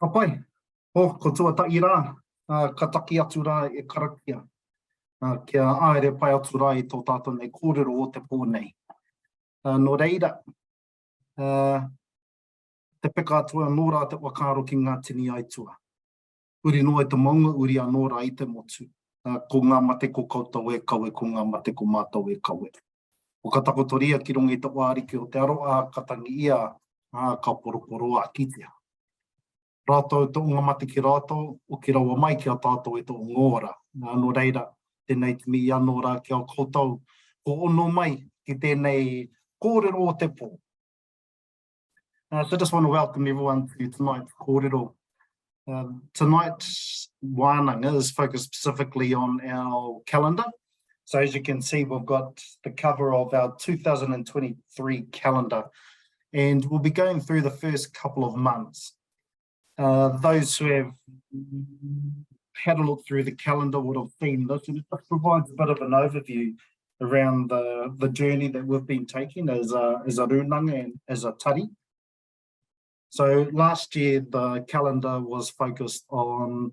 Ka pai, ko tuatahi rā, ka taki atu rā e karakia. Kia aere pai atu rā i tō tātou nei kōrero o te pō nei. Nō reira, te peka atua nō rā te wakaro ki ngā tini aitua. Uri noa te maunga, uri anō rā i te motu. Ko ngā mate ko koutou e kawe, ko ngā mate ko mātou e kawe. O ka takotoria ki runga i te wāriki o te aroa, ka tangi ia, ka poroporo a kitea. Rātou tō ngā mate ki rātou, o ki rawa mai ki a tātou e tō ngōra. Nō reira, tēnei te mi anō rā ki a koutou, ko ono mai ki tēnei kōrero o te pō. So I just want to welcome everyone to tonight's kōrero. Tonight's Wānanga is focused specifically on our calendar. So as you can see, we've got the cover of our 2023 calendar, and we'll be going through the first couple of months. Those who have had a look through the calendar would have seen this, and it provides a bit of an overview around the journey that we've been taking as a rūnanga and as a tari. So last year, the calendar was focused on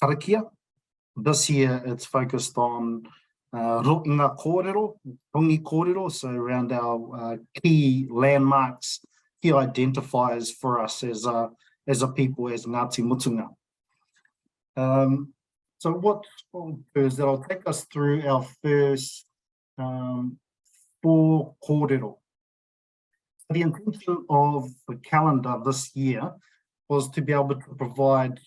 karakia. This year, it's focused on ro'inga kōrero, rongi kōrero, so around our key landmarks, key identifiers for us as a people, as Ngāti Mutunga. So what I'll do is that I'll take us through our first 4 kōrero. The intention of the calendar this year was to be able to provide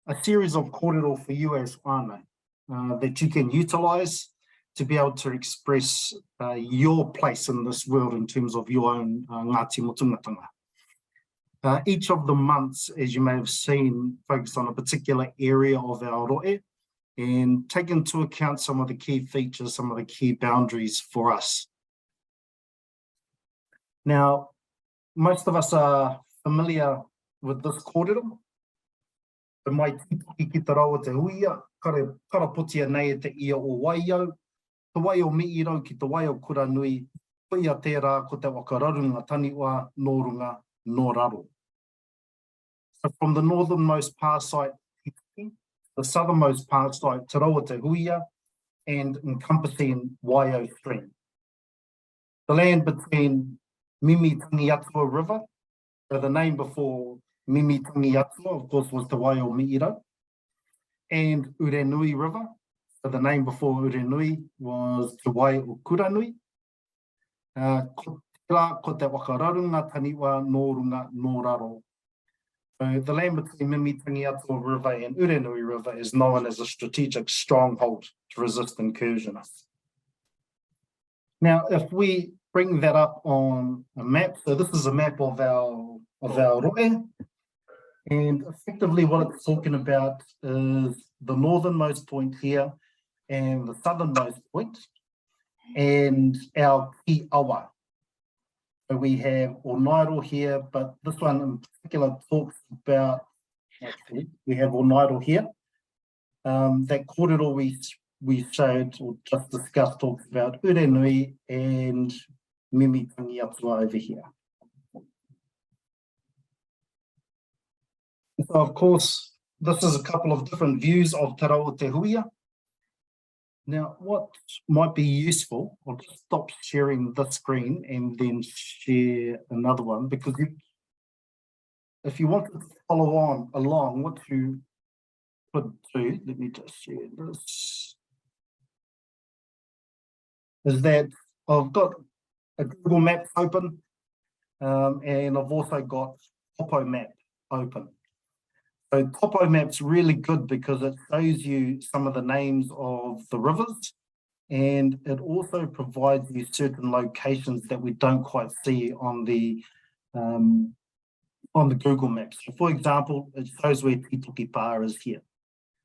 a series of kōrero for you as whānau that you can utilise to be able to express your place in this world in terms of your own Ngāti Mutungatanga. Each of the months, as you may have seen, focus on a particular area of our roe and take into account some of the key features, some of the key boundaries for us. Now, most of us are familiar with this kōrero. Te mai tiki ki te rawa te huia, karapotia nei e te ia o waiau, te wai o miirau ki te wai o kuranui, puia tērā ko te wakararunga taniwa, nō runga, nō raro. So from the northernmost par site, the southernmost par site, te rawa te huia, and encompassing Waiau Stream. The land between Mimi Tangiatua River, so the name before Mimi Tangiatua, of course, was the Waiau Mi'irau, and Urenui River, so the name before Urenui was te Waiau Kuranui. Ko te wakararunga taniwa, nō runga, nō raro. So the land between Mimi Tangiatua River and Urenui River is known as a strategic stronghold to resist incursionists. Now, if we bring that up on a map, so this is a map of our roe, and effectively what it's talking about is the northernmost point here and the southernmost point, and our ki awa. So we have Onairo here, but this one in particular talks about, actually, we have Onairo here. That kōrero we showed or just discussed talks about Urenui and Mimi Tangiatua over here. So of course, this is a couple of different views of Te Rawa Te Huia. Now, what might be useful, I'll just stop sharing this screen and then share another one, because if you want to follow along, what you could do, let me just share this, is that I've got a Google Maps open, and I've also got Topo Map open. So Topo Map's really good because it shows you some of the names of the rivers, and it also provides you certain locations that we don't quite see on the Google Maps. So for example, it shows where Tituki Bar is here.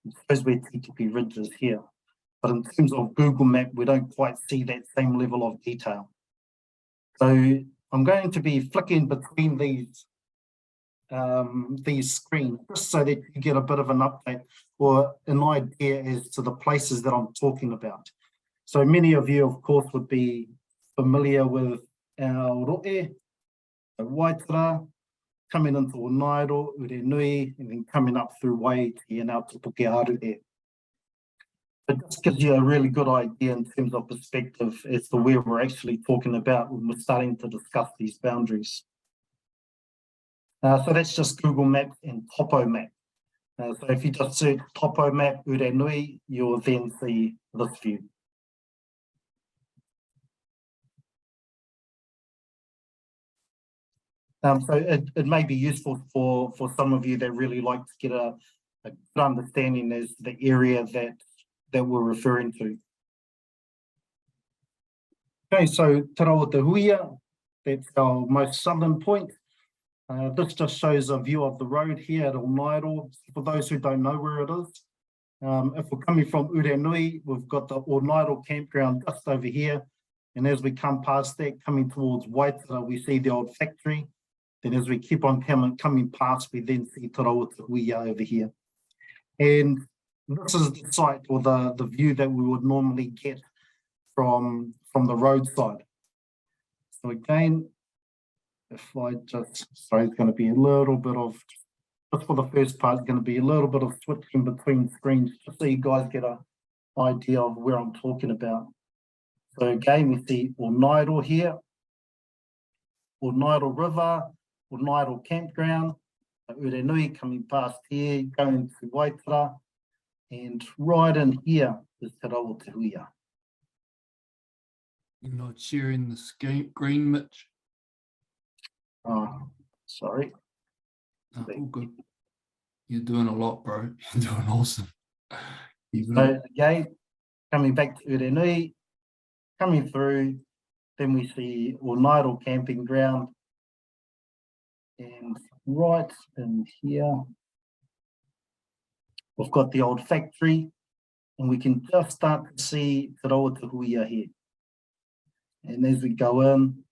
It shows where Tituki Ridge is here. But in terms of Google Map, we don't quite see that same level of detail. So I'm going to be flicking between these screens just so that you get a bit of an update or an idea as to the places that I'm talking about. So many of you, of course, would be familiar with our roe, Waitara, coming into Onairo, Urenui, and then coming up through Waiti and out to Pukearu there. It just gives you a really good idea in terms of perspective as to where we're actually talking about when we're starting to discuss these boundaries. So that's just Google Maps and Topo Map. So if you just search Topo Map Urenui, you'll then see this view. So it may be useful for some of you that really like to get a good understanding as to the area that we're referring to. Okay, so Te Rawa Te Huia, that's our most southern point. This just shows a view of the road here at Onairo. For those who don't know where it is, if we're coming from Urenui, we've got the Onairo campground just over here. And as we come past that, coming towards Waitara, we see the old factory. Then as we keep on coming past, we then see Te Rawa Te Huia over here. And this is the site or the view that we would normally get from the roadside. So again, if I just, sorry, it's going to be a little bit of, just for the first part, it's going to be a little bit of switching between screens just so you guys get an idea of where I'm talking about. So again, we see Onairo here, Onairo River, Onairo Campground, Urenui coming past here, going to Waitara, and right in here is Te Rawa Te Huia. You're not sharing the screen, Mitch? Oh, sorry. No, all good. You're doing a lot, bro. You're doing awesome. So again, coming back to Urenui, coming through, then we see Onairo Camping Ground, and right in here, we've got the old factory, and we can just start to see Te Rawa Te Huia here. And as we go in,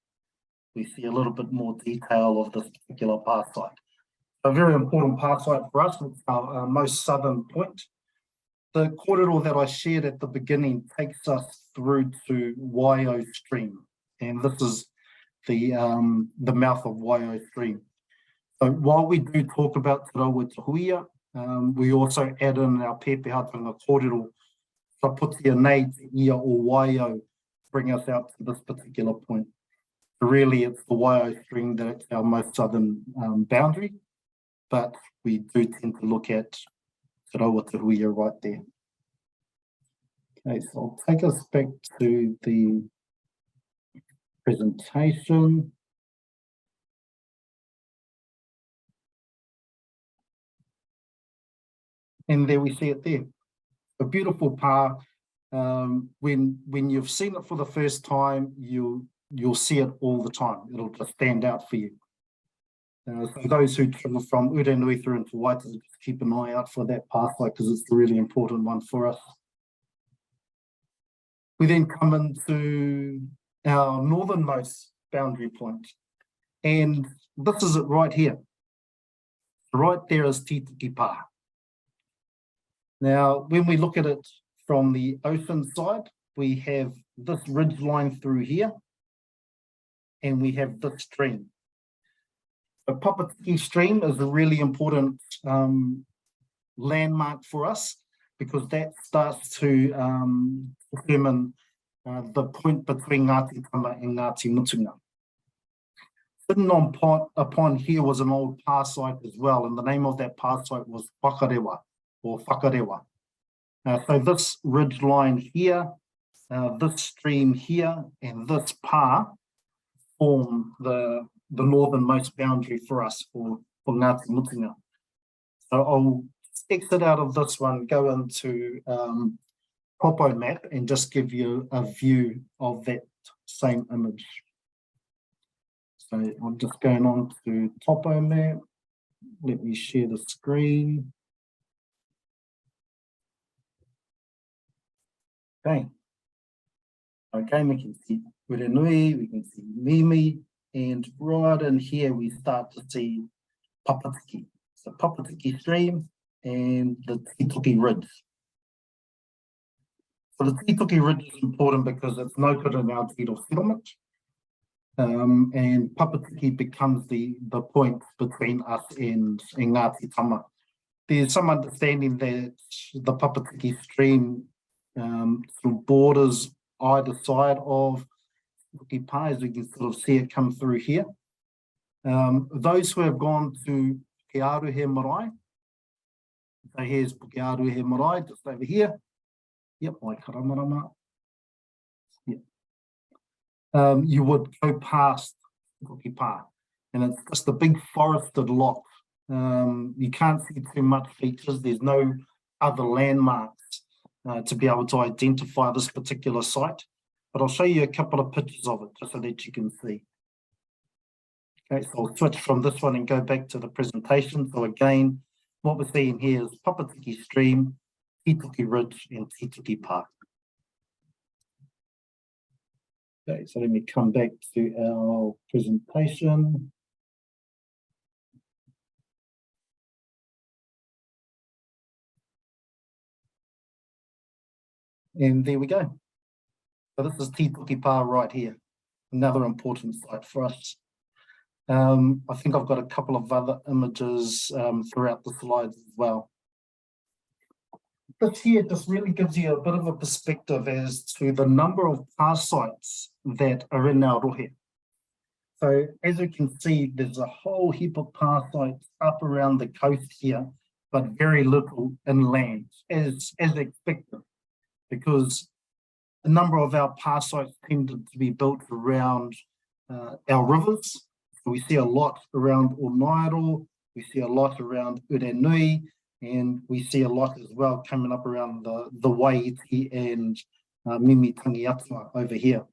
we see a little bit more detail of this particular path site. A very important path site for us, it's our most southern point. The corridor that I shared at the beginning takes us through to Waio Stream, and this is the mouth of Waio Stream. So while we do talk about Te Rawa Te Huia, we also add in our pepehatanga corridor, Raputia nei te ia o Waio, bring us out to this particular point. So really, it's the Waio Stream that's our most southern boundary, but we do tend to look at Te Rawa Te Huia right there. Okay, so I'll take us back to the presentation. And there we see it there. A beautiful pa. When you've seen it for the first time, you'll see it all the time. It'll just stand out for you. So those who travel from Urenui through into Waitara, just keep an eye out for that pathway because it's a really important one for us. We then come into our northernmost boundary point, and this is it right here. Right there is Titiki Pa. Now, when we look at it from the ocean side, we have this ridge line through here, and we have this stream. The Papatiki stream is a really important landmark for us because that starts to determine the point between Ngāti Mutunga and Ngāti Mutunga. Sitting upon here was an old pa site as well, and the name of that pa site was Whakarewa, or Whakarewa. So this ridge line here, this stream here, and this pa form the northernmost boundary for us for Ngāti Mutunga. So I'll exit out of this one, go into Topo Map and just give you a view of that same image. So I'm just going on to Topo Map. Let me share the screen. Okay. Okay, we can see Urenui, we can see Mimi, and right in here we start to see Papatiki. So Papatiki Stream and the Tituki Ridge. So the Tituki Ridge is important because it's located in our tidal settlement. And Papatiki becomes the point between us and Ngāti Tama. There's some understanding that the Papatiki stream sort of borders either side of Puki Pā, as we can sort of see it come through here. Those who have gone to Pukearuhe Marae, so here's Pukearuhe Marae, just over here. Yep, Waikaramarama. Yep. You would go past Puki Pā, and it's just a big forested lot. You can't see too much features. There's no other landmarks to be able to identify this particular site. But I'll show you a couple of pictures of it just so that you can see. Okay, so I'll switch from this one and go back to the presentation. So again, what we're seeing here is Papatiki Stream, Tituki Ridge, and Tituki Park. Okay, so let me come back to our presentation. And there we go. So this is Tituki Pā right here, another important site for us. I think I've got a couple of other images throughout the slides as well. This here just really gives you a bit of a perspective as to the number of pā sites that are in our rohe. So as you can see, there's a whole heap of pā sites up around the coast here, but very little inland, as expected, because a number of our pā sites tended to be built around our rivers. So we see a lot around Onairo, we see a lot around Urenui, and we see a lot as well coming up around the Waiti and Mimitangi Atua over here.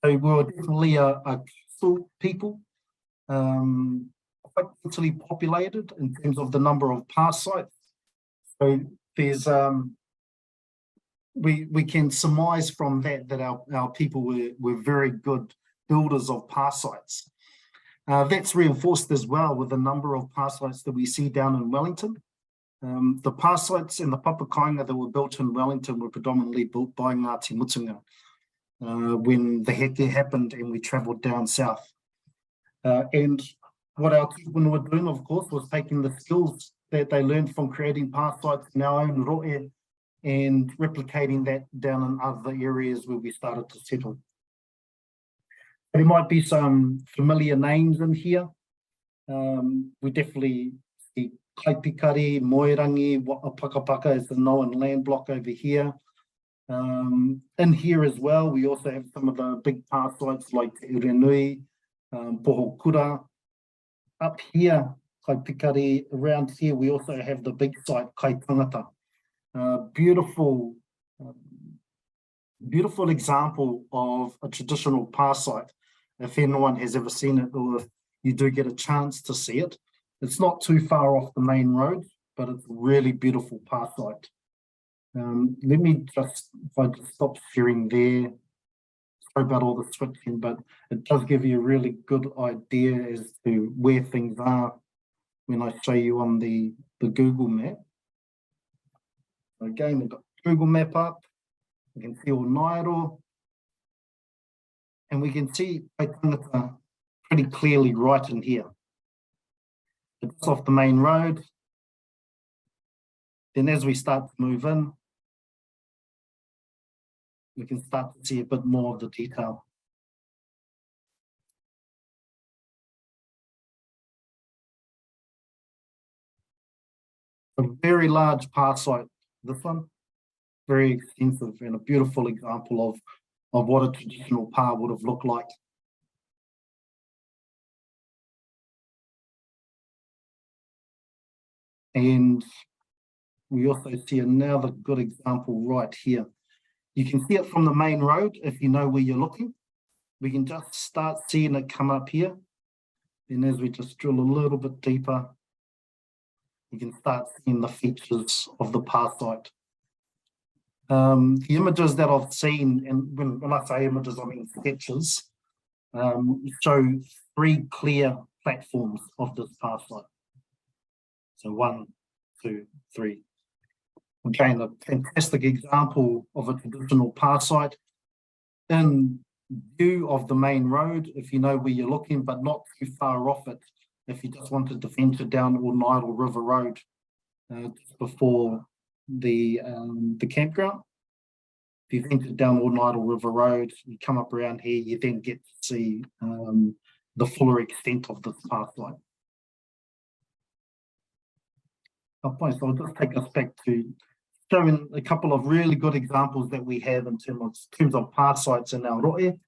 So we're definitely a coastal people, quite densely populated in terms of the number of pā sites. So there's we can surmise from that our people were very good builders of pā sites. That's reinforced as well with the number of pā sites that we see down in Wellington. The pā sites and the papakainga that were built in Wellington were predominantly built by Ngāti Mutunga when the heke happened and we travelled down south. And what our tūpuna were doing, of course, was taking the skills that they learned from creating pā sites in our own rohe and replicating that down in other areas where we started to settle. There might be some familiar names in here. We definitely see Kaipikari, Moerangi, Pakapaka is the known land block over here. In here as well, we also have some of the big pā sites like Te Urenui, Pohokura. Up here, Kaipikari, around here, we also have the big site, Kaitangata. Beautiful example of a traditional pā site. If anyone has ever seen it, or if you do get a chance to see it, it's not too far off the main road, but it's a really beautiful pā site. Let me just, if I just stop sharing there, sorry about all the switching, but it does give you a really good idea as to where things are when I show you on the Google map. Again, we've got Google map up, we can see Onairo, and we can see Kaitangata pretty clearly right in here. It's off the main road. Then as we start to move in, we can start to see a bit more of the detail. A very large pā site, this one, very extensive and a beautiful example of what a traditional pā would have looked like. And we also see another good example right here. You can see it from the main road if you know where you're looking. We can just start seeing it come up here. And as we just drill a little bit deeper, you can start seeing the features of the pā site. The images that I've seen, and when I say images, I mean sketches, show 3 clear platforms of this pā site. So 1, 2, 3. Again, a fantastic example of a traditional pā site in view of the main road, if you know where you're looking, but not too far off it, if you just wanted to venture down Wānanga River Road just before the campground. If you venture down Wānanga River Road, you come up around here, you then get to see the fuller extent of this pathway. So I'll just take us back to showing a couple of really good examples that we have in terms of path sites in our roe.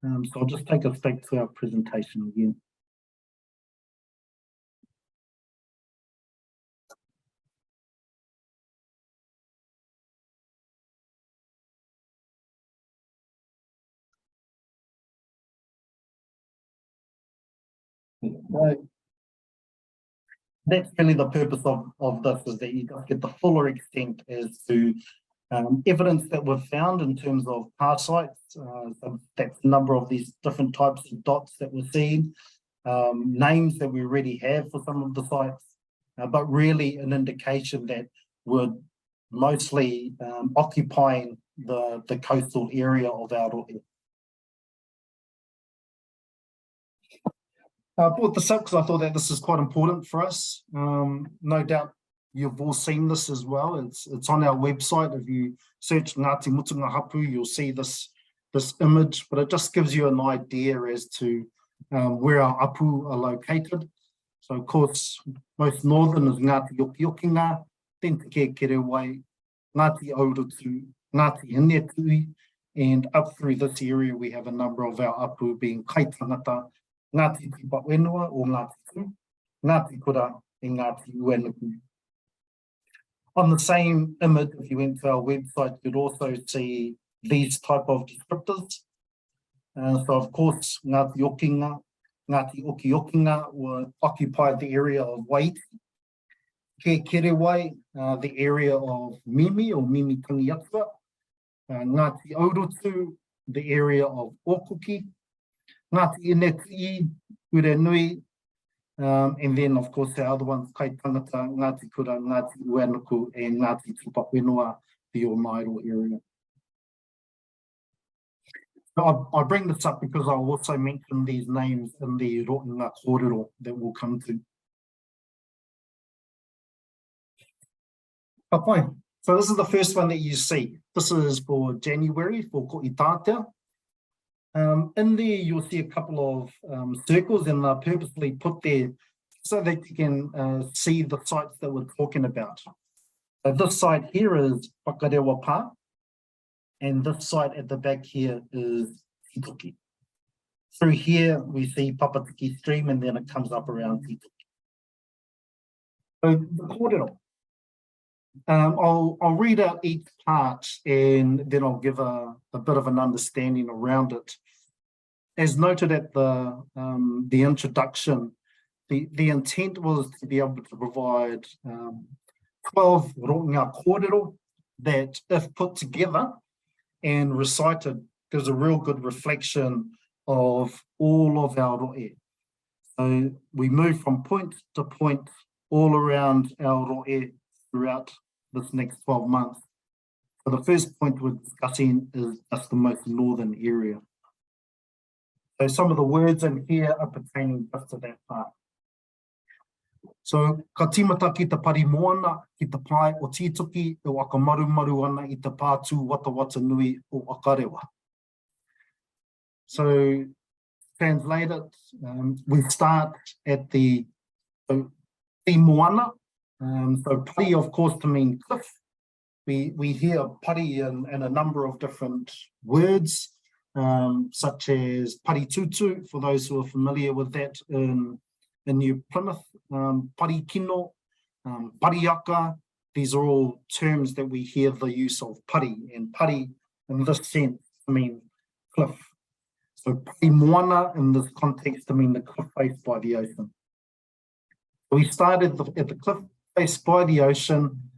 So I'll just take us back to our presentation again. Right. That's really the purpose of this, is that you get the fuller extent as to evidence that we've found in terms of path sites. So that's a number of these different types of dots that we're seeing, names that we already have for some of the sites, but really an indication that we're mostly occupying the coastal area of Aotearoa. I brought this up because I thought that this is quite important for us. No doubt you've all seen this as well. It's on our website. If you search Ngāti Mutunga hapu, you'll see this image, but it just gives you an idea as to where our apu are located. So of course, most northern is Ngāti Okiyokinga, then Te Kerewai, Ngāti Auratu, Ngāti Ineatui, and up through this area we have a number of our apu being Kaitangata, Ngāti Tipawenua or Ngāti Tu, Ngāti Kura, and Ngāti Uenuku. On the same image, if you went to our website, you'd also see these type of descriptors. So of course, Ngāti Okinga, Ngāti Okiyokinga were occupied the area of Waiti, Ke Kerewai, the area of Mimi or Mimi Tangiatua, Ngāti Auratu, the area of Okoki, Ngāti Ineatui, Urenui, and then of course the other ones, Kaitangata, Ngāti Kura, Ngāti Uenuku, and Ngāti Tipawenua, the Omairo area. So I bring this up because I'll also mention these names in the Rotinga Kōrero that we'll come to. So this is the first one that you see. This is for January, for Koʻitatea. In there, you'll see a couple of circles, and they're purposely put there so that you can see the sites that we're talking about. So this site here is Whakarewa Pā, and this site at the back here is Titoki. Through here, we see Papatiki Stream, and then it comes up around Titoki. So the kōrero. I'll read out each part, and then I'll give a bit of an understanding around it. As noted at the introduction, the intent was to be able to provide 12 rotinga kōrero that, if put together and recited, gives a real good reflection of all of our roe. So we move from point to point all around our roe throughout this next 12 months. So the first point we're discussing is just the most northern area. So some of the words in here are pertaining just to that part. So, ka timata ki te pari moana, ki te pai o Titoki, e waka maru ana i te pātū wata nui o Akarewa. So, translated, we start at the moana. So pari, of course, to mean cliff. We hear pari in a number of different words, such as pari tutu, for those who are familiar with that in New Plymouth, pari kino, pari aka. These are all terms that we hear the use of pari, and pari in this sense I mean cliff. So pari moana in this context to mean the cliff face by the ocean. We started at the cliff face by the ocean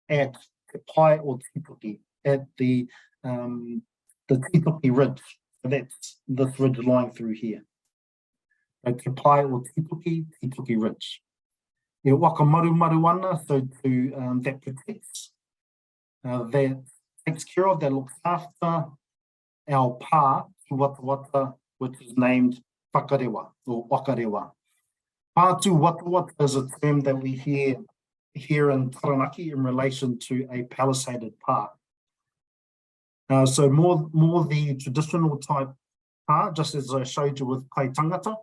at Te Pai o Titoki, at the Titoki Ridge. So that's this ridge line through here. So Te Pai o Titoki, Titoki Ridge. E waka maru ana, so to that protects, that takes care of, that looks after our pā, wata wata, which is named whakarewa or wakarewa. Pātū wata wata is a term that we hear here in Taranaki in relation to a palisaded pā. So more the traditional type pā, just as I showed you with Kai Tangata,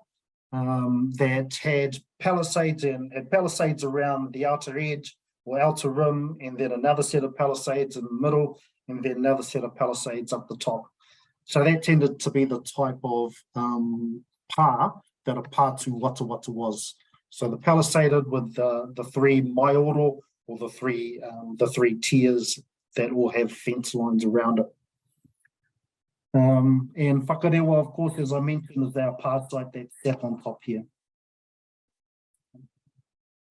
that had palisades and palisades around the outer edge or outer rim, and then another set of palisades in the middle, and then another set of palisades up the top. So that tended to be the type of pā that a pātū wata wata was. So the palisaded with the three maioro, or the three tiers that all have fence lines around it. And whakarewa, of course, as I mentioned, is our pā site that's sat on top here.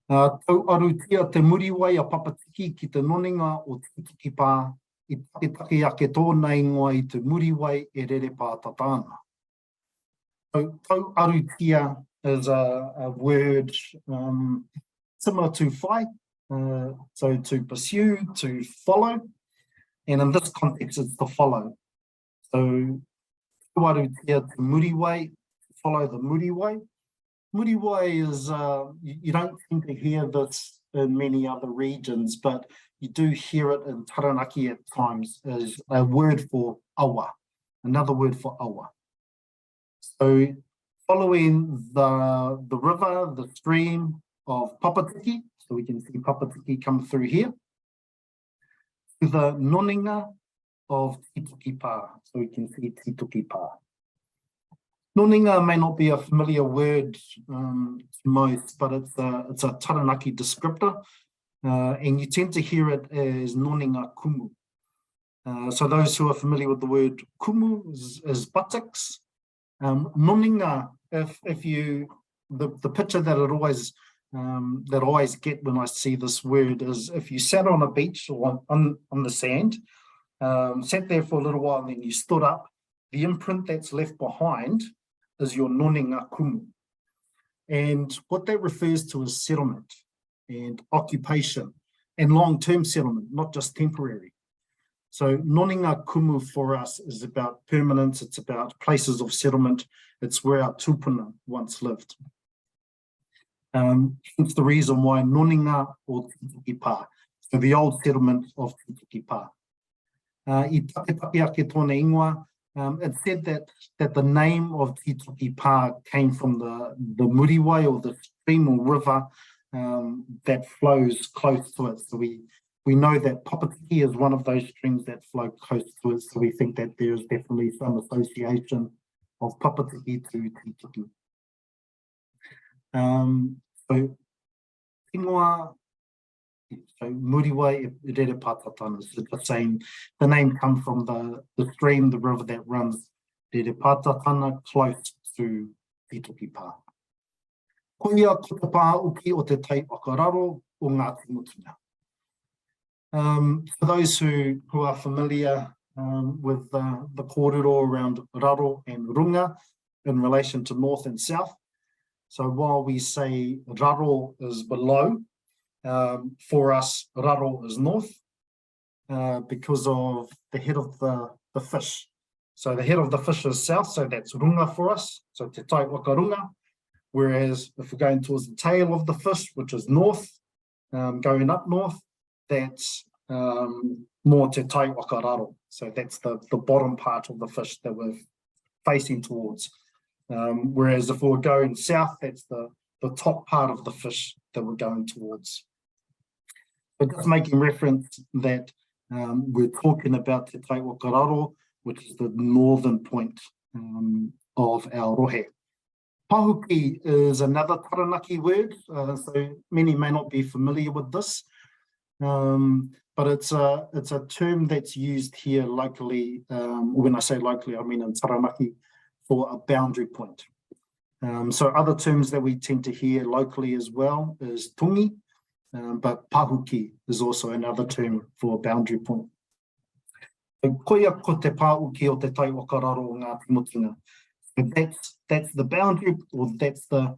Tau arutia te muriwai a papatiki ki te nonenga o te tiki pā, I take ake tōna ingoa I te muriwai e rere pā tatana. So tau arutia is a word similar to whai, so to pursue, to follow, and in this context it's to follow. So tau arutia te muriwai, follow the muriwai. Muriwai is, you don't tend to hear this in many other regions, but you do hear it in Taranaki at times as a word for awa, another word for awa. So following the river, the stream of Papatiki, so we can see Papatiki come through here, to the nonenga of Tituki Pā, so we can see Tituki Pā. Nonenga may not be a familiar word to most, but it's a Taranaki descriptor, and you tend to hear it as nonenga kumu. So those who are familiar with the word kumu is buttocks. Nonenga, if you, the picture that I always get when I see this word is if you sat on a beach or on the sand, sat there for a little while and then you stood up, the imprint that's left behind is your nonenga kumu. And what that refers to is settlement and occupation and long-term settlement, not just temporary. So nonenga kumu for us is about permanence, it's about places of settlement, it's where our tupuna once lived. Hence the reason why nonenga or Tituki Pā, so the old settlement of Tituki Pā. I take ake tōna ingoa, it said that the name of Tituki Pā came from the muriwai or the stream or river that flows close to it. So we know that Papatiki is one of those streams that flow close to it, so we think that there is definitely some association of Papatiki to Tituki. So ingoa, so muriwai e rere pā tatana, so the same, the name comes from the stream, the river that runs rere pā tatana close to Tituki Pā. Koia ko te pā uki o te tai whakararo o Ngāti Mutunga. For those who are familiar with the kōrero around raro and runga in relation to north and south, so while we say raro is below, for us raro is north because of the head of the fish. So the head of the fish is south, so that's runga for us, so te tai wakarunga. Whereas if we're going towards the tail of the fish, which is north, going up north, that's more te tai wakararo. So that's the bottom part of the fish that we're facing towards. Whereas if we're going south, that's the top part of the fish that we're going towards. But just making reference that we're talking about te tai wakararo, which is the northern point of our rohe. Pahuki is another Taranaki word, so many may not be familiar with this, but it's a term that's used here locally. When I say locally, I mean in Taranaki, for a boundary point. So other terms that we tend to hear locally as well is tungi, but pahuki is also another term for a boundary point. So koia ko te pāuki o te tai wakararo o Ngāti Mutunga. That's the boundary, or that's the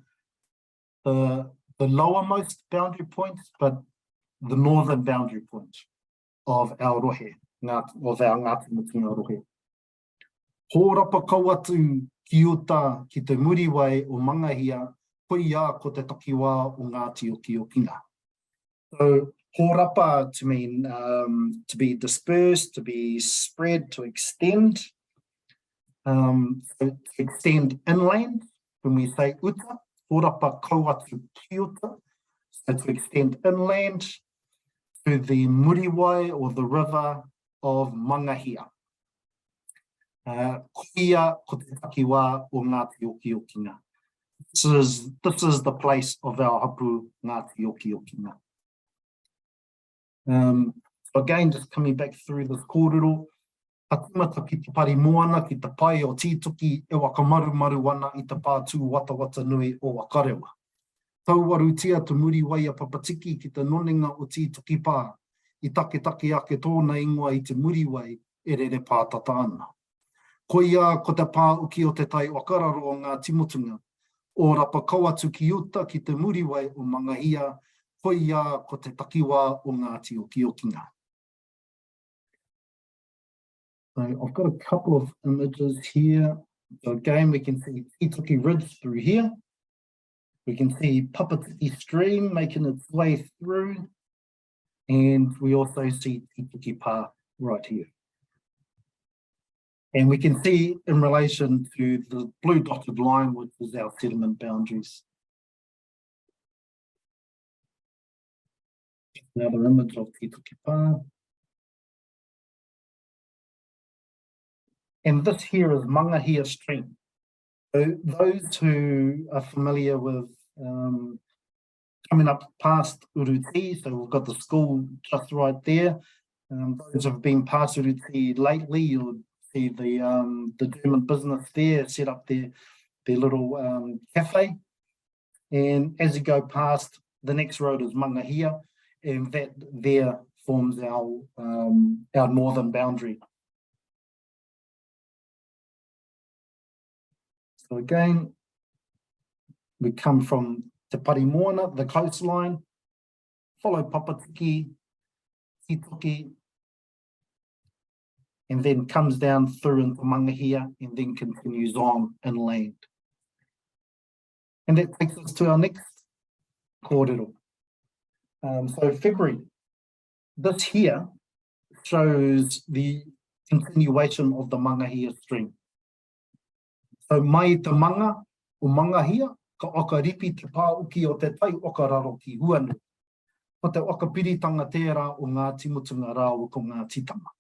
lowermost boundary point, but the northern boundary point of our rohe, of our Ngāti Mutunga rohe. Hōrapa kau atu ki uta ki te muriwai o mangahia, koia ko te takiwā o Ngāti Okinga. So, hōrapa to mean to be dispersed, to be spread, to extend. So to extend inland, when we say uta, hōrapa kau atu ki uta, so to extend inland to the muriwai or the river of Mangahia. Koia ko te takiwā o Ngāti Okinga. This is the place of our hapu Ngāti Okinga. So again, just coming back through this kōrero, ka tumata ki te pari moana, ki te pai o tītuki e waka maru ana i te pātū wata nui o wakarewa. Tauwarutia te muriwai a papatiki ki te nonenga o tītuki pā, i take ake tōna ingoa i te muriwai e rere pātata ana. Koia ko te pā uki o te tai wakararo o Ngāti Mutunga, o rapa kau atu ki uta ki te muriwai o Mangahia, koia ko te takiwā o Ngāti Okinga. So I've got a couple of images here. So again, we can see Tītuki Ridge through here. We can see Papatiki Stream making its way through. And we also see Tītuki Pā right here. And we can see in relation to the blue dotted line, which is our settlement boundaries. Another image of Tītuki Pā. And this here is Mangahia Stream. So those who are familiar with coming up past Uruti, so we've got the school just right there. Those who have been past Uruti lately, you'll see the German business there, set up their little cafe. And as you go past, the next road is Mangahia, and that there forms our northern boundary. So again, we come from Te Parimoana, the coastline, follow Papatiki, Tītuki, and then comes down through into Mangahia and then continues on inland. And that takes us to our next kōrero. So February, this here shows the continuation of the Mangahia stream. So mai te manga o Mangahia, ka okaripi te pāuki o te tai okararo ki Huanu. Ko te okapiritanga tērā o Ngāti Mutunga rāua ko Ngāti Tama.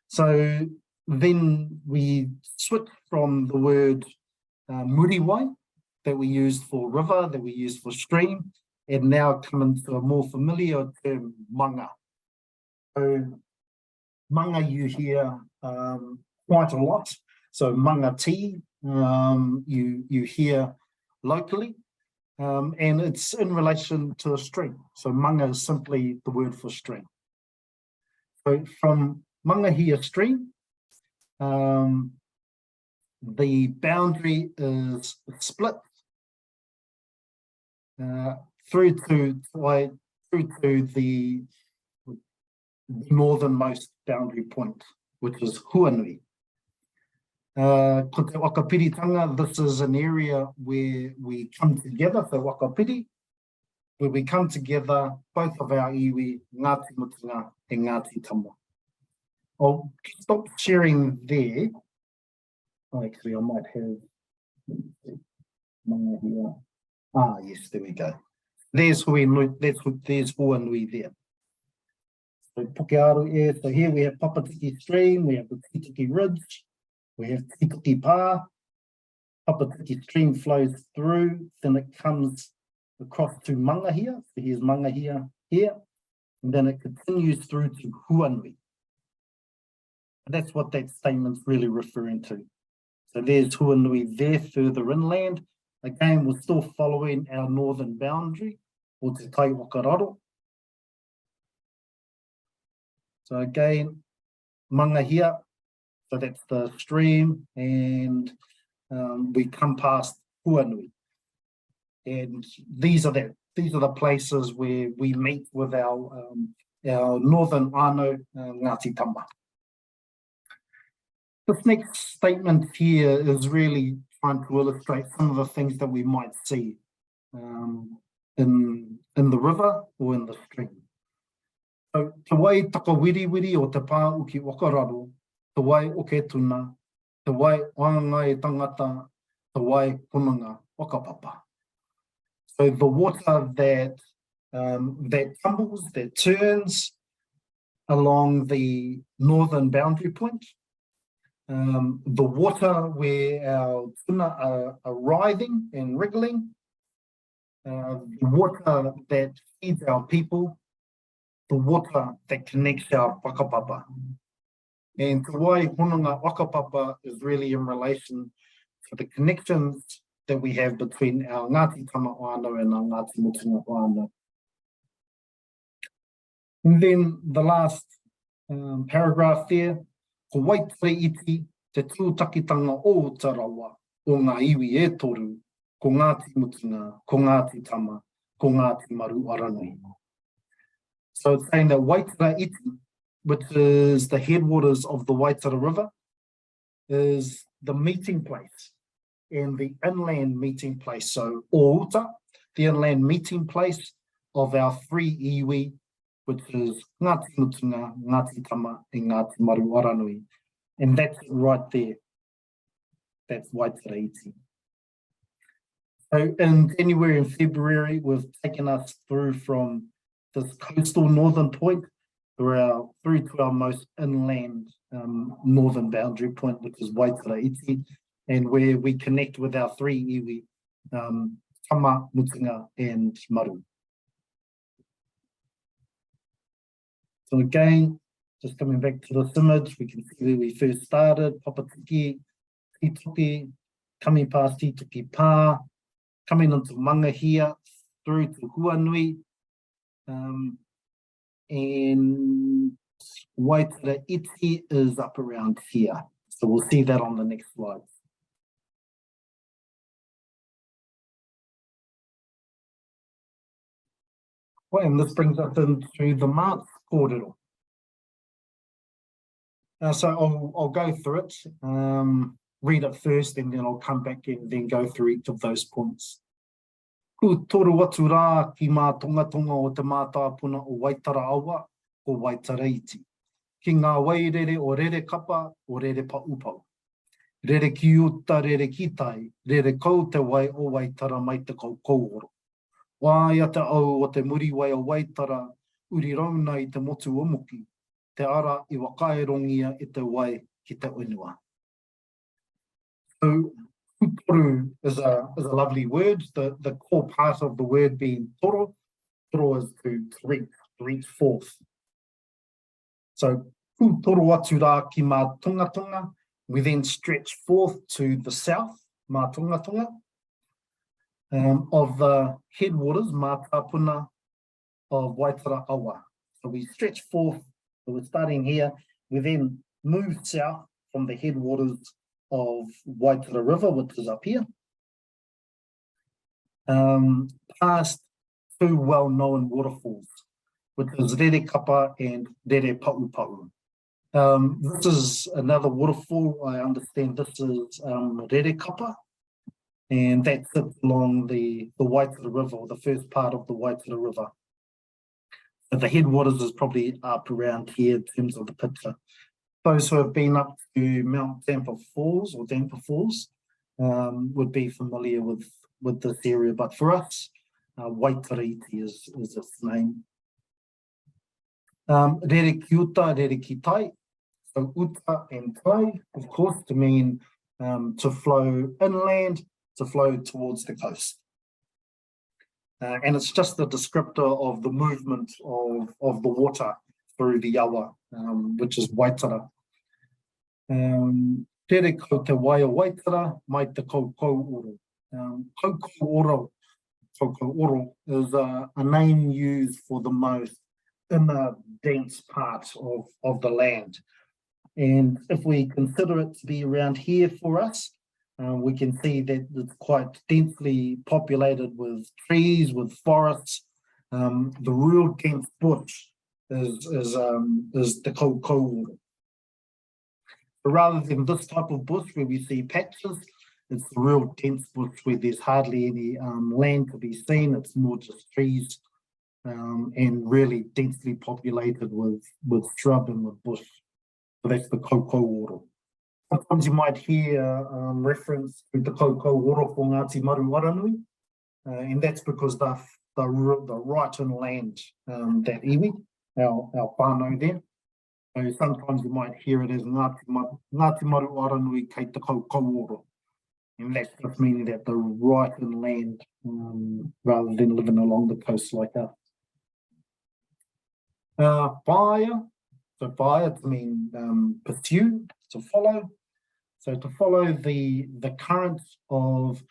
So then we switch from the word muriwai that we used for river, that we used for stream, and now come into a more familiar term, manga. So manga you hear quite a lot. So manga tea, you hear locally, and it's in relation to a stream. So manga is simply the word for stream. So from Mangahia stream, the boundary is split through to the northernmost boundary point, which is Huanui. Ko te wakapiritanga, this is an area where we come together, so wakapiri, where we come together, both of our iwi, Ngāti Mutunga and Ngāti Tama. I'll stop sharing there. Oh, actually, I might have Mangahia. Ah, yes, there we go. There's Huanui there. So Pukearu air. So here we have Papatiki Stream, we have the Tītuki Ridge, we have Tītuki Pā. Papatiki Stream flows through, then it comes across to Mangahia. So here's Mangahia here, and then it continues through to Huanui. And that's what that statement's really referring to. So there's Huanui there further inland. Again, we're still following our northern boundary, or Te Tai Wakararo. So again, Mangahia, so that's the stream, and we come past Huanui. And these are the places where we meet with our northern whānau, Ngāti Tama. This next statement here is really trying to illustrate some of the things that we might see in the river or in the stream. So, te wai takawiriwiri o te pā uki wakararo, te wai o ke tuna, te wai Wānanga e tangata, te wai punanga wakapapa. So the water that tumbles, that turns along the northern boundary point, the water where our tuna are writhing and wriggling, the water that feeds our people, the water that connects our whakapapa. And te wai hononga whakapapa is really in relation to the connections that we have between our Ngāti Tamawāna and our Ngāti Mutunga wāna. And then the last paragraph there, ko waitere iti te tūtakitanga o Tarawa o ngā iwi e toru, ko Ngāti Mutunga, ko Ngāti Tama, ko Ngāti Maru Aranui. So it's saying that Waitara iti, which is the headwaters of the Waitara River, is the meeting place and the inland meeting place. So Outa, the inland meeting place of our three iwi, which is Ngāti Mutunga, Ngāti Tama, and Ngāti Maru Aranui. And that's right there. That's Waitara iti. So in January and February, we've taken us through from this coastal northern point through to our most inland northern boundary point, which is Waitara iti, and where we connect with our three iwi, Tama, Mutunga, and Maru. So again, just coming back to this image, we can see where we first started, Papatiki, Titoki, coming past Titoki Pā, coming into Manga here, through to Huanui, and Waitara iti is up around here. So we'll see that on the next slide. Well, and this brings us into the March kōrero. So I'll go through it, read it first, and then I'll come back and then go through each of those points. Ku toru atu rā ki mā tongatonga o te mātāpuna o Waitara awa o Waitara iti. Ki ngā wairere o rere kapa o rere paupau. Rere ki uta, rere ki tai, rere kau te wai o Waitara mai te kau kouoro. Wāia te au o te muri wai o Waitara, uri rauna i te motu omuki, te ara i wakaerongia i te wai ki te unua. So, toru is a lovely word. The core part of the word being toro. Toro is to reach forth. So, ku toro atu rā ki mā tongatonga. We then stretch forth to the south, mā tongatonga, of the headwaters, mā tāpuna of Waitara awa. So we stretch forth, so we're starting here, we then move south from the headwaters of Waitara River, which is up here, past two well-known waterfalls, which is Rere Kapa and Rere Paupau. This is another waterfall. I understand this is Rere Kapa, and that sits along the Waitara River, the first part of the Waitara River. But the headwaters is probably up around here in terms of the picture. Those who have been up to Mount Damper Falls or Damper Falls would be familiar with this area. But for us, Waitara iti is its name. Rere ki uta, rere ki tai. So uta and tai, of course, to mean to flow inland, to flow towards the coast. And it's just a descriptor of the movement of the water through the awa, which is Waitara. Tere ko te wai o Waitara, mai te koukou oro. Koukou oro is a name used for the most inner dense part of the land. And if we consider it to be around here for us, we can see that it's quite densely populated with trees, with forests. The real dense bush is the koukou. But rather than this type of bush where we see patches, it's the real dense bush where there's hardly any land to be seen. It's more just trees and really densely populated with shrub and with bush. So that's the koko oro. Sometimes you might hear reference to the koko oro for Ngāti Mutunga, and that's because the right in land, that iwi, our whānau there. So sometimes you might hear it as Ngāti Mutunga kei te koko oro. And that's just meaning that they're right in land rather than living along the coast like us. Whāia, so whāia to mean pursue, to follow. So to follow the current of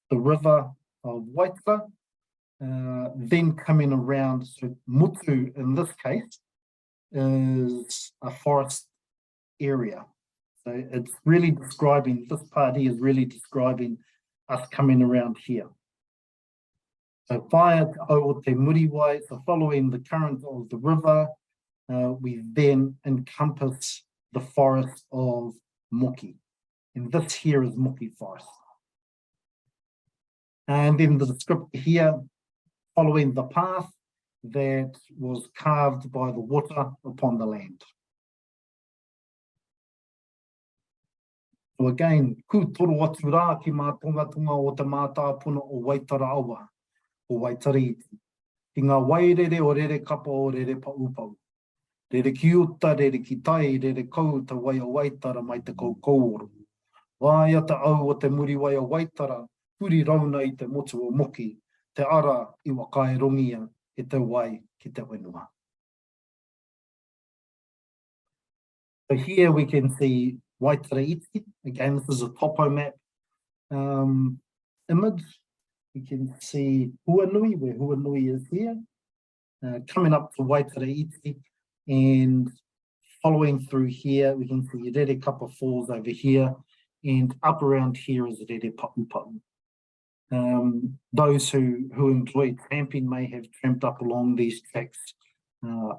the river of Waitara, then coming around, so mutu in this case is a forest area. So it's really describing, this part here is really describing us coming around here. So whāia o te muriwai, so following the current of the river, we then encompass the forest of Moki. And this here is Moki forest. And then the descriptor here, following the path that was carved by the water upon the land. So again, ku toro atu rā ki mā tongatunga o te mātā puna o Waitara awa, o Waitariti. Ki ngā wairere o rere kapa o rere paupau. Rere ki uta, rere ki tai, rere kau te wai o Waitara mai te koukouro. Wāia te au o te muriwai o Waitara, puri rauna i te motu o Moki, te ara i wakai rongia e te wai ki te whenua. So here we can see Waitara iti. Again, this is a topo map image. You can see Huanui, where Huanui is here, coming up to Waitara iti, and following through here, we can see Rere Kapa Falls over here, and up around here is Rere Paupau. Those who enjoy tramping may have tramped up along these tracks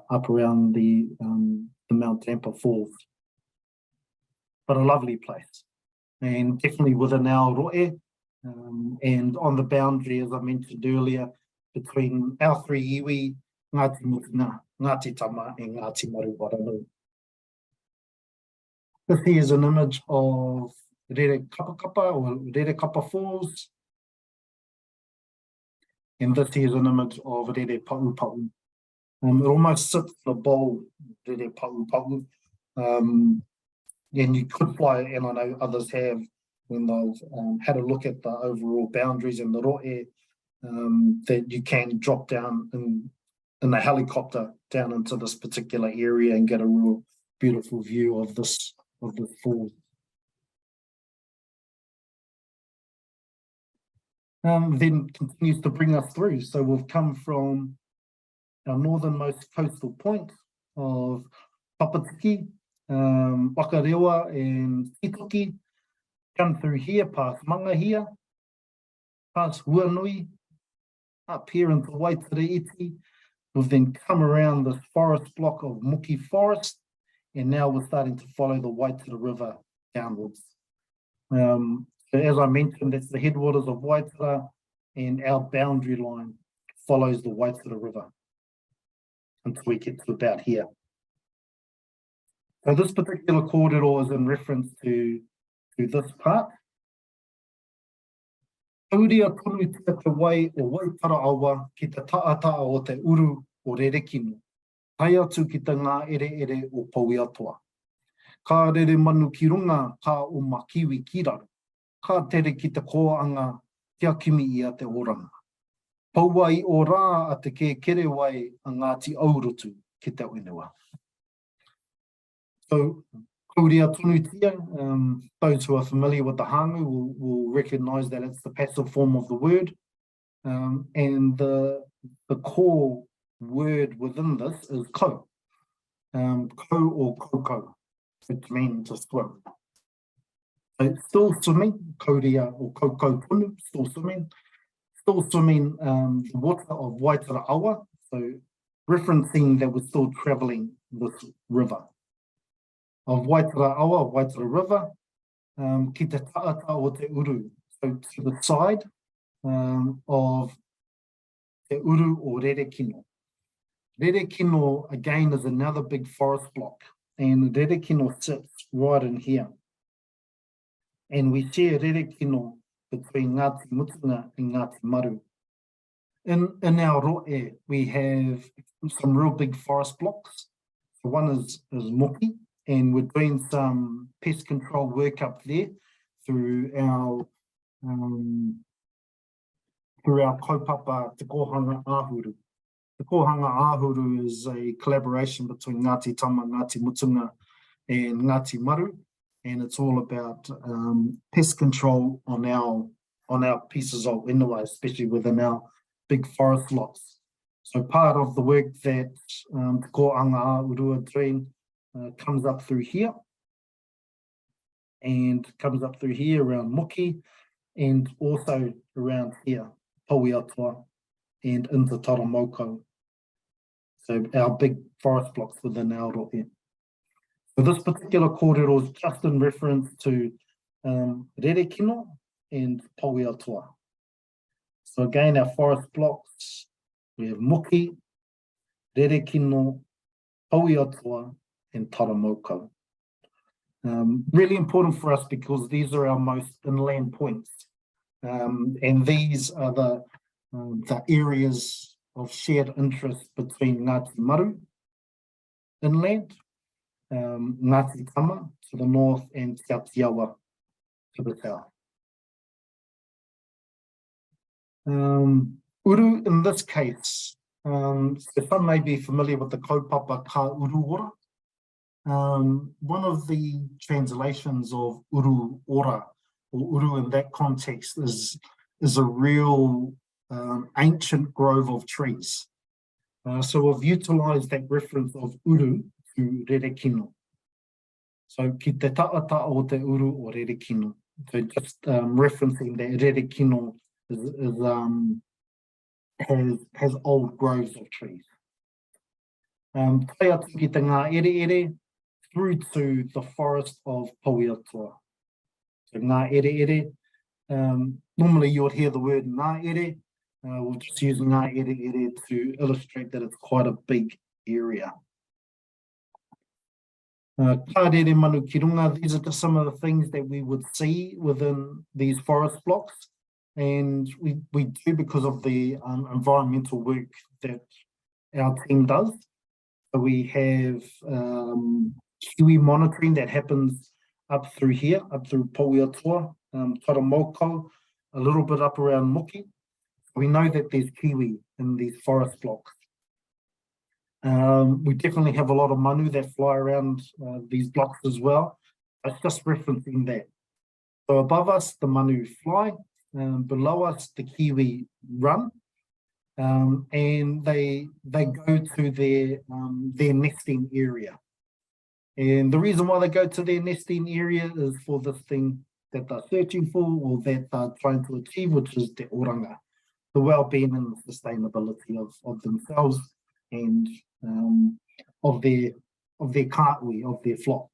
up around the Mount Tampa Falls. But a lovely place, and definitely within our roe, and on the boundary, as I mentioned earlier, between our three iwi, Ngāti Mutunga, Ngāti Tama, and Ngāti Maru. This here is an image of Rere Kapa Kapa or Rere Kapa Falls, and this here is an image of Rere Paupau. It almost sits in a bowl, Rere Paupau. And you could fly, and I know others have, when they've had a look at the overall boundaries and the roe, that you can drop down in a helicopter down into this particular area and get a real beautiful view of this fall. Then continues to bring us through. So we've come from our northernmost coastal point of Papatiki, Wakarewa and Titoki, come through here, past Mangahia, past Huanui, up here into Waitara iti. We've then come around this forest block of Moki Forest, and now we're starting to follow the Waitara River downwards. So as I mentioned, that's the headwaters of Waitara, and our boundary line follows the Waitara River until we get to about here. So this particular corridor is in reference to this part. Tauria tonu tia te wai o Waitara awa ki te taata o te uru o Rerekino. Tai atu ki te ngā ere o Pauiatoa. Ka rere manu ki runga ka o makiwi ki raru. Ka tere ki te koanga kia kimi ia te oranga. Pauai o rā a te kere wai a Ngāti Aurutu ki te whenua. So, kauria tonu tia, those who are familiar with the hangu will recognise that it's the passive form of the word. And the core word within this is ko. Ko or koko, which means to swim. So still swimming, kauria or koko tunu, still swimming. Still swimming the water of Waitara awa, so referencing that we're still travelling this river. of Waitara Awa, Waitara River, ki te taata o te uru. So to the side of te uru o Rerekino. Rerekino, again, is another big forest block, and Rerekino sits right in here. And we share Rerekino between Ngāti Mutunga and Ngāti Maru. In our roe, we have some real big forest blocks. So one is Moki, and we're doing some pest control work up there through our kaupapa Te Kohanga Āhuru. The Kohanga Āhuru is a collaboration between Ngāti Tama, Ngāti Mutunga and Ngāti Maru, and it's all about pest control on our pieces of inua, especially within our big forest lots. So part of the work that Te Kohanga Āhuru are doing comes up through here, and comes up through here around Moki, and also around here, Pauiatua, and into Taramoko. So our big forest blocks within our rohe. So this particular kōrero is just in reference to Rerekino and Pauiatua. So again, our forest blocks, we have Moki, Rerekino, Pauiatua, and Taramoko. Really important for us because these are our most inland points. And these are the areas of shared interest between Ngāti Maru inland, Ngāti Tama to the north, and Te Atiawa to the south. Uru in this case, so some may be familiar with the kaupapa ka uru ora. One of the translations of uru ora, or uru in that context, is a real ancient grove of trees. So we've utilised that reference of uru to Rerekino. So ki te taata o te uru o Rerekino. So just referencing that Rerekino has old groves of trees. Tai atu ki te ngā ere through to the forest of Pauiatua. So ngā ere, normally you would hear the word ngā ere. We'll just use ngā ere to illustrate that it's quite a big area. Kārere manu ki runga, these are just some of the things that we would see within these forest blocks, and we do because of the environmental work that our team does. So we have kiwi monitoring that happens up through here, up through Pauiatua, Taramoko, a little bit up around Moki. We know that there's kiwi in these forest blocks. We definitely have a lot of manu that fly around these blocks as well. It's just referencing that. So above us, the manu fly. Below us, the kiwi run. And they go to their nesting area. And the reason why they go to their nesting area is for this thing that they're searching for, or that they're trying to achieve, which is te oranga, the well-being and sustainability of themselves and of their kāui, of their flock.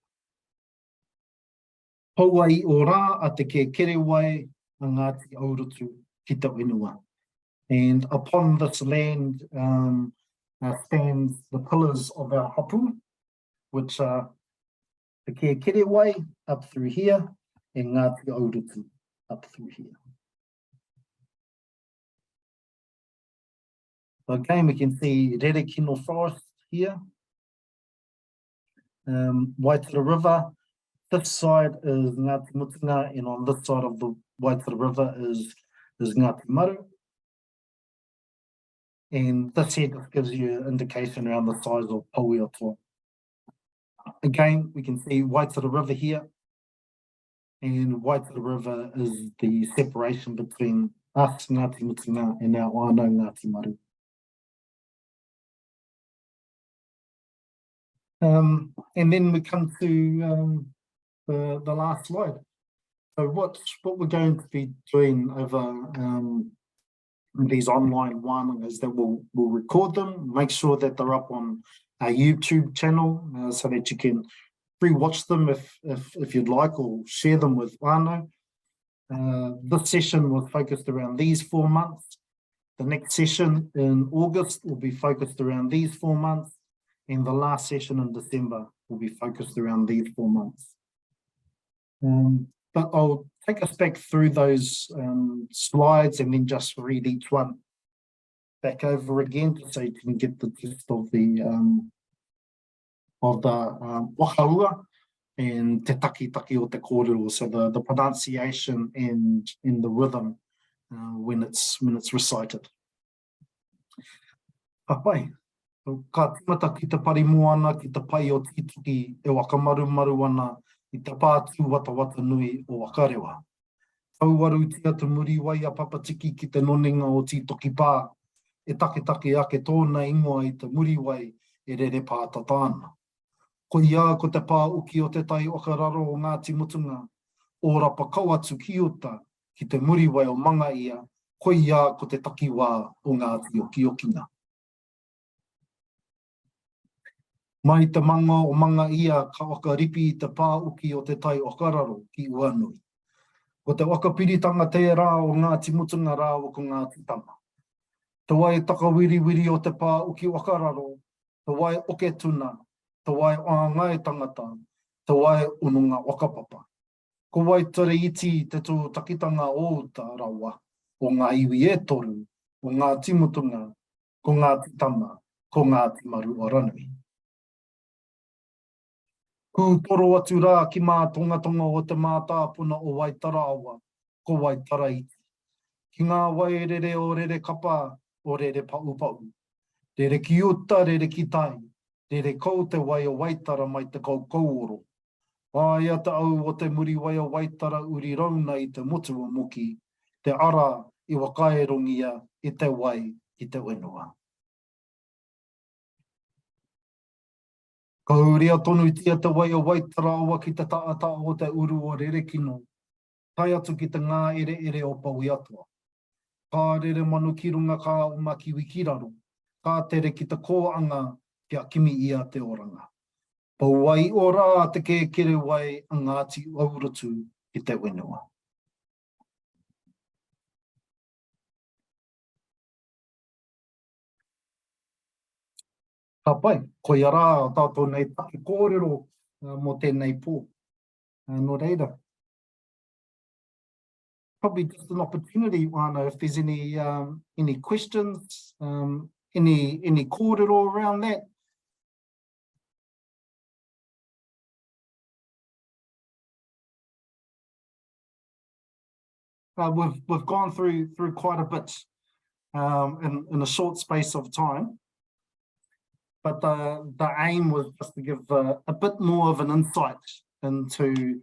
Hauai o rā a te kere wai a Ngāti Auratu ki te whenua. And upon this land stands the pillars of our hapu, which are the kere wai up through here, and Ngāti Auratu up through here. So again, we can see Rerekino Forest here, Waitara River. This side is Ngāti Mutunga, and on this side of the Waitara River is Ngāti Maru. And this here just gives you an indication around the size of Pauiatua. Again, we can see Waitara River here, and Waitara River is the separation between us, Ngāti Mutunga, and our wānau Ngāti Maru. And then we come to the last slide. So what we're going to be doing over these online wānanga that we'll record them, make sure that they're up on our YouTube channel so that you can watch them if you'd like, or share them with whānau. This session was focused around these 4 months. The next session in August will be focused around these 4 months, and the last session in December will be focused around these 4 months. But I'll take us back through those slides and then just read each one back over again, so you can get the gist of the wakaua and te taki o te kōrero, so the pronunciation and the rhythm when it's recited. Papai, ka tīmata ki te parimu ana ki te pai o tituki e wakamarumaru ana i te pātū watawata nui o wakarewa. Tauaru tia te muri wai a papatiki ki te nonenga o titoki pā, e take ake tōna ingoa i te muri wai e rere pāta tāna. Ko ia ko te pā uki o te tai okararo o Ngāti Mutunga, o rapa kauatu ki uta ki te muri wai o manga ia, ko ia ko te takiwā o Ngāti Okiokinga. Mai te manga o manga ia ka whakaripi i te pā uki o te tai okararo ki Uanui. Ko te wakapiritanga tērā o Ngāti Mutunga rā o ko Ngāti Tama. Te wai takawiriwiri o te pā uki okararo, te wai oke tuna, te wai āngai tangata, te wai ununga wakapapa. Ko wai tere iti te tō takitanga o ta rawa, o ngā iwi e toru, o Ngāti Mutunga, ko Ngāti Tama, ko Ngāti Maru o Ranui. Ku toro atu rā ki mā tonga o te mātāpuna o Waitara awa, ko Waitara iti. Ki ngā wairere o rere kapa, o rere pau. Rere ki uta, rere ki tai, rere kou te wai o Waitara mai te kaukauoro. Ai a te au o te muri wai o Waitara uri rauna i te motu o moki, te ara i wakaerongia i te wai i te wenua. Ka uria tonu tia te wai o Waitara awa ki te taata o te uru o rerekino, tai atu ki te ngā ere o Paui atua. Ka rere manu ki runga ka o makiwi ki raro, ka tere ki te kōanga kia kimi ia te oranga. Pau ai ora te kere wai a Ngāti Auratu i te wenua. Ka pai, ko ia rā o tātou nei taki kōrero mō tēnei pō. No reira. Probably just an opportunity, Wānau, if there's any questions, any kōrero around that. We've gone through quite a bit in a short space of time, but the aim was just to give a bit more of an insight into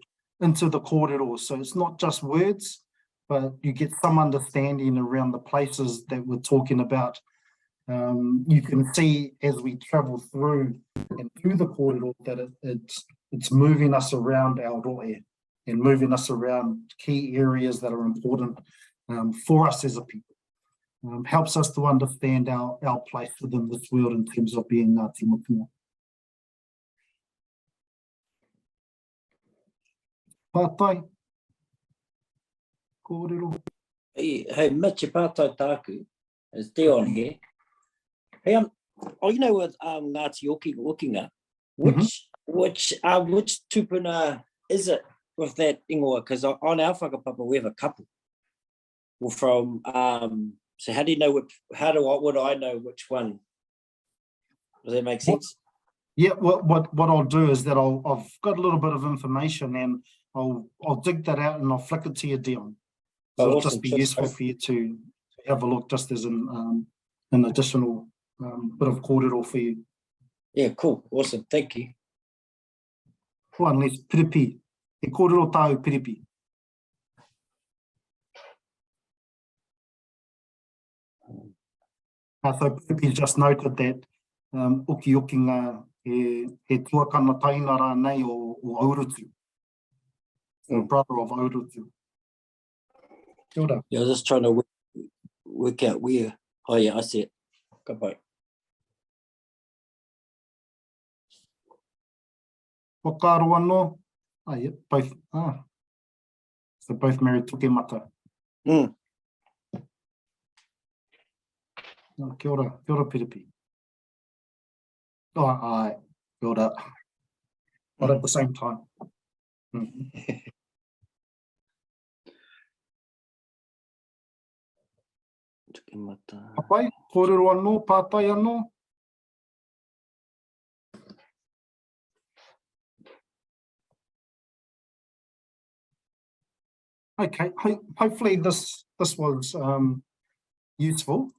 the kōrero. So it's not just words, but you get some understanding around the places that we're talking about. You can see as we travel through and through the kōrero that it's moving us around our roe and moving us around key areas that are important for us as a people. Helps us to understand our place within this world in terms of being Ngāti Mutunga. Pātai, kōrero. Hey, Mitch, pātai tāku, is Dion here. Hey, you know with Ngāti Okinga, which tupuna is it with that ingoa? Because on our whakapapa we have a couple. Well, from so how do you know would I know which one? Does that make sense? Yeah, what I'll do is that I've got a little bit of information and I'll dig that out and I'll flick it to you, Dion. So it'll just be useful for you to have a look, just as an additional bit of kōrero for you. Yeah, cool, awesome, thank you. Unless piripi, e kōrero tāu piripi. So piripi just noted that Okiokinga he tuakana taina rānei o Aurutu, the brother of Aurutu. Kia ora. Yeah, I was just trying to work out where. Oh yeah, I see it. Goodbye. Whakaro anō. Ah, yeah, both. Ah. So both married tuke mata. Mm. Oh, kia ora Piripi. Oh, ai, kia ora. But at the same time. Mm. Tuke mata. Papai, kōrero anō, pātai anō. Okay, hopefully this was useful.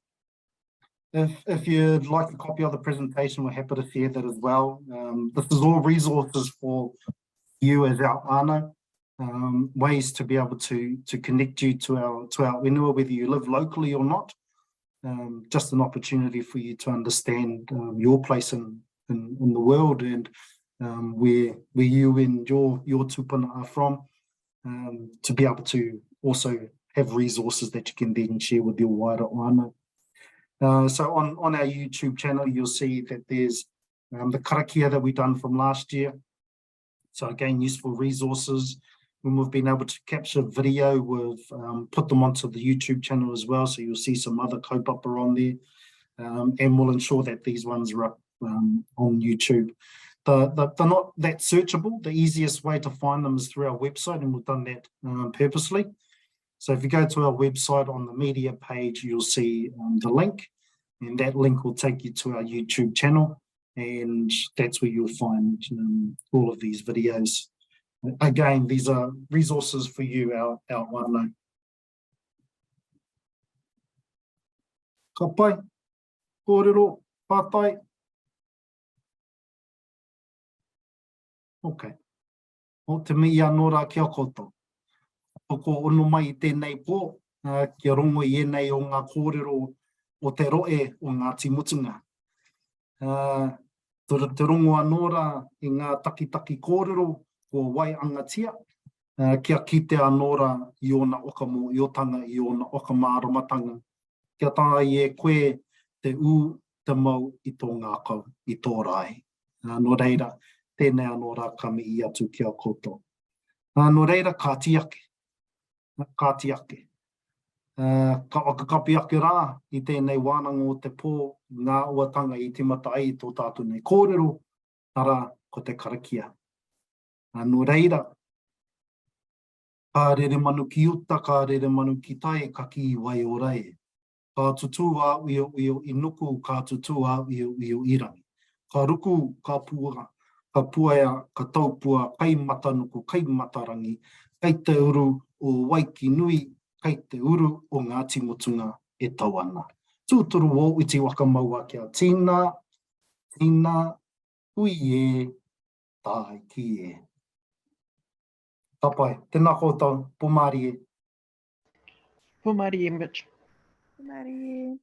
If you'd like a copy of the presentation, we're happy to share that as well. This is all resources for you as our āna, ways to be able to connect you to our whenua, whether you live locally or not. Just an opportunity for you to understand your place in the world and where you and your tupuna are from. To be able to also have resources that you can then share with your wider āna. So on our YouTube channel, you'll see that there's the karakia that we've done from last year. So again, useful resources. When we've been able to capture video, we've put them onto the YouTube channel as well. So you'll see some other kaupapa on there. And we'll ensure that these ones are up on YouTube. They're not that searchable. The easiest way to find them is through our website, and we've done that purposely. So if you go to our website on the media page, you'll see the link, and that link will take you to our YouTube channel, and that's where you'll find all of these videos. Again, these are resources for you, our wānau. Ka pai, kōrero, pātai. Okay. O te mihi anō rā kia koutou. Toko ono mai I tēnei pō, kia rongo I enei o ngā kōrero o te roe o Ngāti Mutunga. Te rongo anō rā I ngā takitaki kōrero ko Wānanga, kia kite anō rā I ona okamo I otanga I ona okamāramatanga. Kia tā I e koe te te mau I tō ngākau, I tō rai. Nō reira, tēnei anō rā ka mihi atu kia koutou. Nō reira, ka tiake. Ka tiake. Ka whakakapi ake rā I tēnei wānanga o te pō, ngā uatanga I te mata ai tō tātou nei kōrero, ara ko te karakia. Nō reira, ka rere manu ki uta, ka rere manu ki tai, ka ki wai o rei. Ka tutu a uio I nuku, ka tutu a uio irangi. Ka ruku, ka pua, ka puaia, ka taupua, kai matanuku, kai matarangi, kai te uru o Waiki Nui, kai te uru o Ngāti Mutunga e tau ana. Tūturu o iti waka maua kia tīna, hui e, tāi ki e. Tapai, tēnā koutou, pomari e. Pomari e, Mitch. Pomari e.